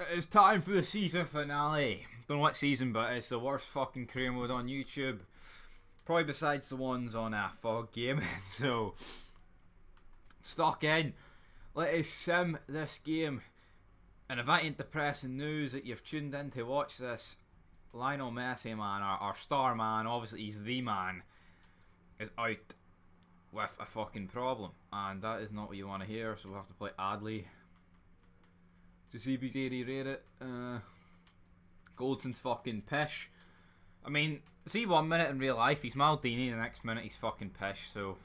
It's time for the season finale. Don't know what season, but it's the worst fucking career mode on YouTube. Probably besides the ones on Fog Gaming. So, stock in. Let us sim this game. And if that ain't depressing news that you've tuned in to watch this, Lionel Messi, man, our star man, obviously he's the man, is out with a fucking problem. And that is not what you want to hear, so we'll have to play Adley to see if he's rated. Goldson's fucking pish. I mean, see 1 minute in real life he's Maldini, the next minute he's fucking pish, so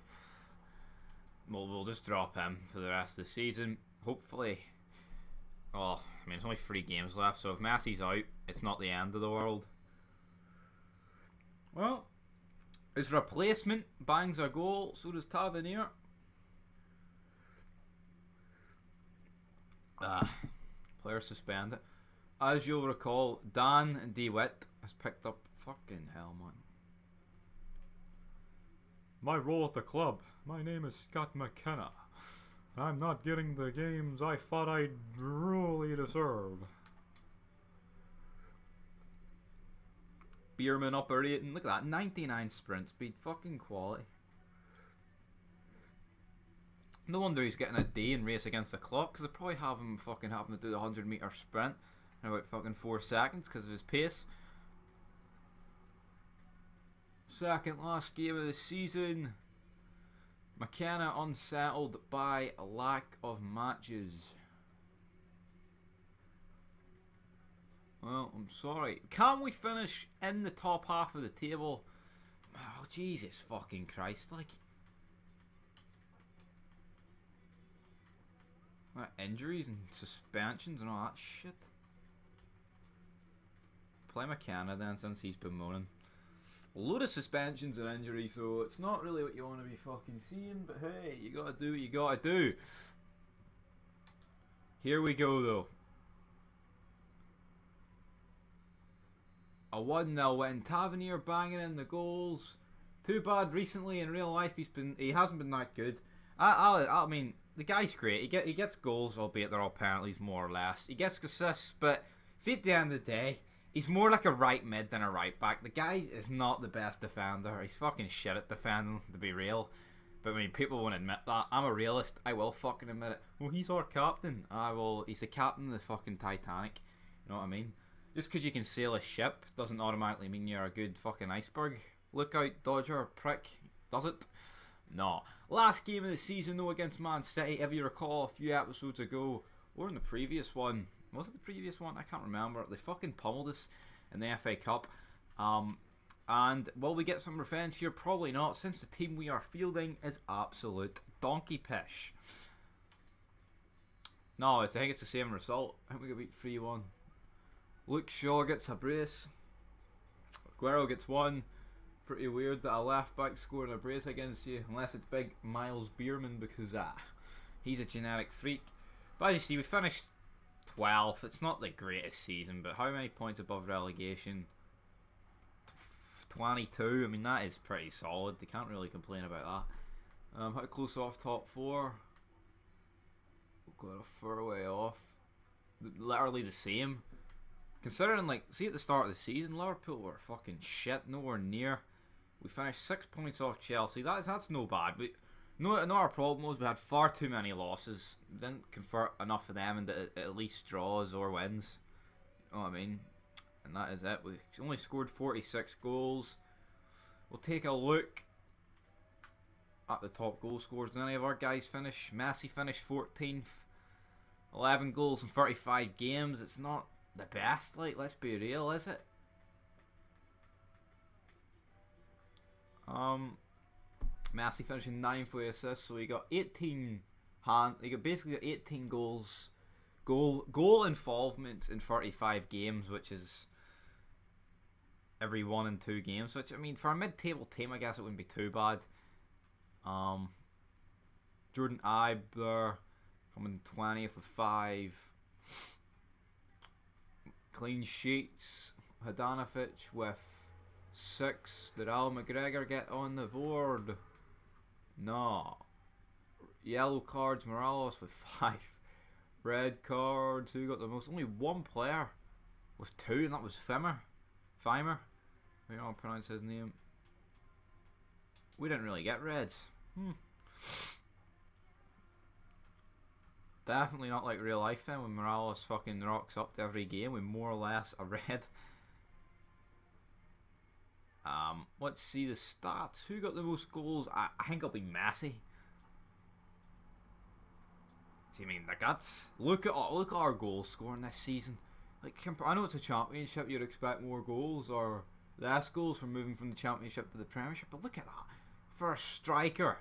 we'll just drop him for the rest of the season. Hopefully. Oh, I mean, there's only 3 games left, so if Messi's out, it's not the end of the world. Well, his replacement bangs a goal, so does Tavernier. Player suspended. As you'll recall, Dan DeWitt has picked up. Fucking hell, man. My role at the club. My name is Scott McKenna. I'm not getting the games I thought I'd really deserve. Bierman operating. Look at that, 99 sprint speed. Fucking quality. No wonder he's getting a D in race against the clock, because they probably have him fucking having to do the 100-meter sprint in about fucking 4 seconds because of his pace. Second last game of the season. McKenna unsettled by a lack of matches. Well, I'm sorry. Can we finish in the top half of the table? Oh, Jesus fucking Christ, like. Injuries and suspensions and all that shit. Play McKenna then, since he's been moaning. A load of suspensions and injuries, so it's not really what you want to be fucking seeing, but hey, you gotta do what you gotta do. Here we go though. A 1-0 win. Tavernier banging in the goals. Too bad recently in real life he hasn't been that good. I mean, the guy's great. He gets goals, albeit they're all penalties more or less. He gets assists, but see, at the end of the day, he's more like a right mid than a right back. The guy is not the best defender. He's fucking shit at defending, to be real. But I mean, people won't admit that. I'm a realist. I will fucking admit it. Well, he's our captain. He's the captain of the fucking Titanic. You know what I mean? Just because you can sail a ship doesn't automatically mean you're a good fucking iceberg. Look out, Dodger, prick. Does it? No. Last game of the season though against Man City. If you recall a few episodes ago, or in the previous one. Was it the previous one? I can't remember. They fucking pummeled us in the FA Cup. And will we get some revenge here? Probably not, since the team we are fielding is absolute donkey pish. No, I think it's the same result. I think we got beat 3-1. Luke Shaw gets a brace. Aguero gets 1. Pretty weird that a left back scoring a brace against you, unless it's big Miles Bierman, because he's a genetic freak. But as you see, we finished 12th. It's not the greatest season, but how many points above relegation? 22. I mean, that is pretty solid. They can't really complain about that. How close off top 4? We've got a far way off. Literally the same. Considering, like, see at the start of the season, Liverpool were fucking shit, nowhere near. We finished 6 points off Chelsea. That's no bad. But no, our problem was we had far too many losses. We didn't convert enough of them into at least draws or wins. You know what I mean? And that is it. We only scored 46 goals. We'll take a look at the top goal scorers. Did any of our guys finish? Messi finished 14th. 11 goals in 35 games. It's not the best, like, let's be real, is it? Messi finishing 9th with assists, so he got 18 he got basically 18 goals, goal involvement in 35 games, which is every 1 and 2 games. Which, I mean, for a mid-table team, I guess it wouldn't be too bad. Jordan Ibe there coming 20th with 5 clean sheets. Hadanovic with 6. Did Al McGregor get on the board? No. Yellow cards. Morales with 5. Red cards. Who got the most? Only one player with 2, and that was Fimer. Fimer. I don't know how to pronounce his name. We didn't really get reds. Definitely not like real life then, when Morales fucking rocks up to every game with more or less a red. Let's see the stats. Who got the most goals? I think it'll be Messi. See, I mean, like look at our goal scoring this season. Like, I know it's a championship, you'd expect more goals or less goals from moving from the championship to the Premiership, but look at that. For a striker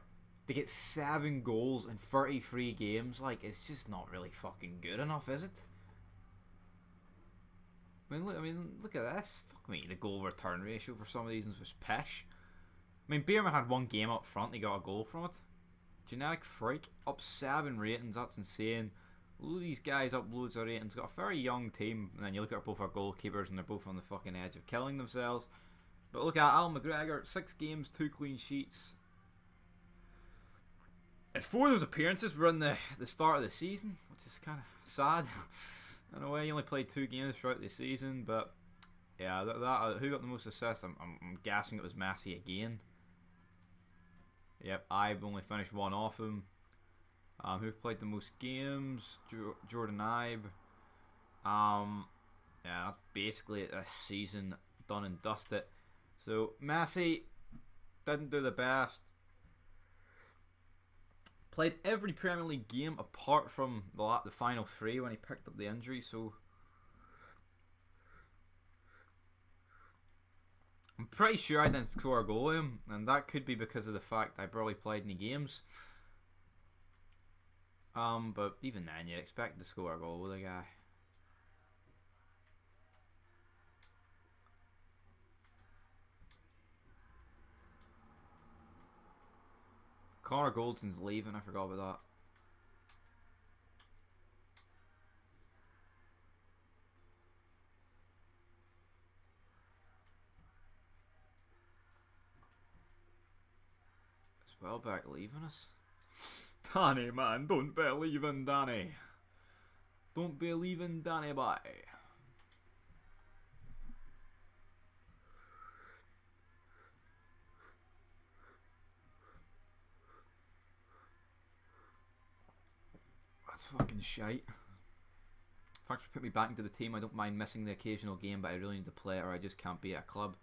to get 7 goals in 33 games, like, it's just not really fucking good enough, is it? I mean, look at this. Fuck me, the goal return ratio for some of these was pish. I mean, Bierman had 1 game up front, he got a goal from it. Genetic freak, up 7 ratings, that's insane. All these guys up loads of ratings, got a very young team, and then you look at both our goalkeepers and they're both on the fucking edge of killing themselves. But look at Al McGregor, 6 games, 2 clean sheets. And 4 of those appearances were in the start of the season, which is kind of sad. In a way, he only played 2 games throughout the season, but yeah, who got the most assists? I'm guessing it was Messi again. Yep, I've only finished 1 off him. Who played the most games? Jordan Ibe. Yeah, that's basically it this season, done and dusted. So Messi didn't do the best. Played every Premier League game apart from the final 3 when he picked up the injury. So I'm pretty sure I didn't score a goal with him, and that could be because of the fact I barely played any games. But even then, you'd expect to score a goal with a guy. Connor Goldson's leaving, I forgot about that. Is Welbeck leaving us? Danny, man, don't believe in Danny. Don't believe in Danny, boy. That's fucking shite. Thanks for putting me back into the team. I don't mind missing the occasional game, but I really need to play it or I just can't be at a club.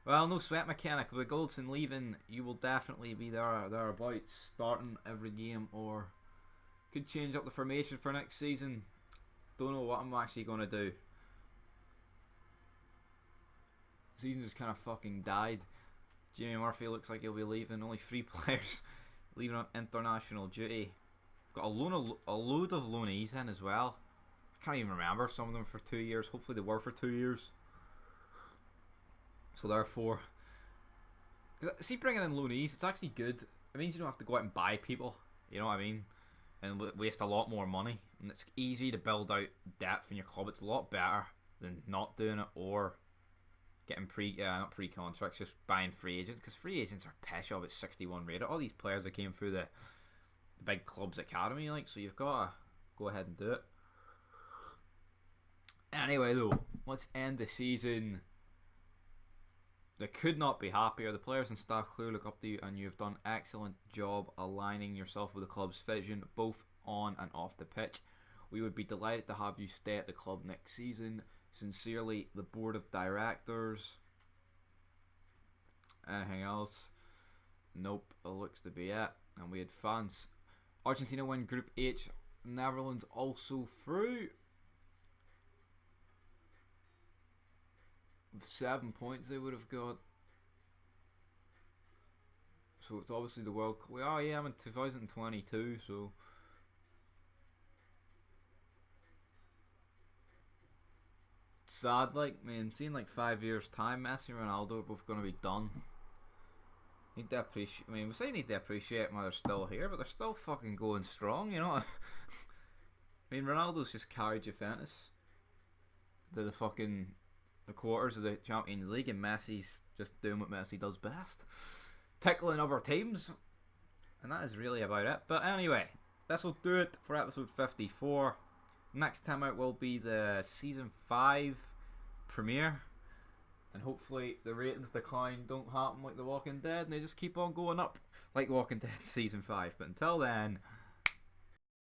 Well, no sweat, mechanic. With Goldson leaving, you will definitely be thereabouts, starting every game, or could change up the formation for next season. Don't know what I'm actually going to do. Season just kind of fucking died. Jamie Murphy looks like he'll be leaving. Only 3 players leaving on international duty. Got a load of loanees in as well. I can't even remember some of them for 2 years. Hopefully they were for 2 years. So therefore, see, bringing in loanees, it's actually good. It means you don't have to go out and buy people. You know what I mean? And waste a lot more money. And it's easy to build out depth in your club. It's a lot better than not doing it or getting not pre-contracts, just buying free agents. Because free agents are pish up at 61 rated. All these players that came through the big club's academy, like, so you've got to go ahead and do it. Anyway, though, let's end the season. They could not be happier. The players and staff clearly look up to you, and you've done an excellent job aligning yourself with the club's vision, both on and off the pitch. We would be delighted to have you stay at the club next season. Sincerely, the board of directors. Anything else? Nope, it looks to be it. And we had fans. Argentina win Group H. Netherlands also through. With 7 points they would have got. So it's obviously the World Cup. Oh yeah, I'm in 2022, so sad, like, man, seeing like 5 years time, Messi and Ronaldo are both going to be done. Need to appreciate, I mean, we say need to appreciate them while they're still here, but they're still fucking going strong, you know. I mean, Ronaldo's just carried Juventus to the quarters of the Champions League, and Messi's just doing what Messi does best, tickling other teams, and that is really about it. But anyway, this will do it for episode 54. Next time out will be the season 5 premiere, and hopefully the ratings decline don't happen like The Walking Dead, and they just keep on going up like The Walking Dead season 5. But until then,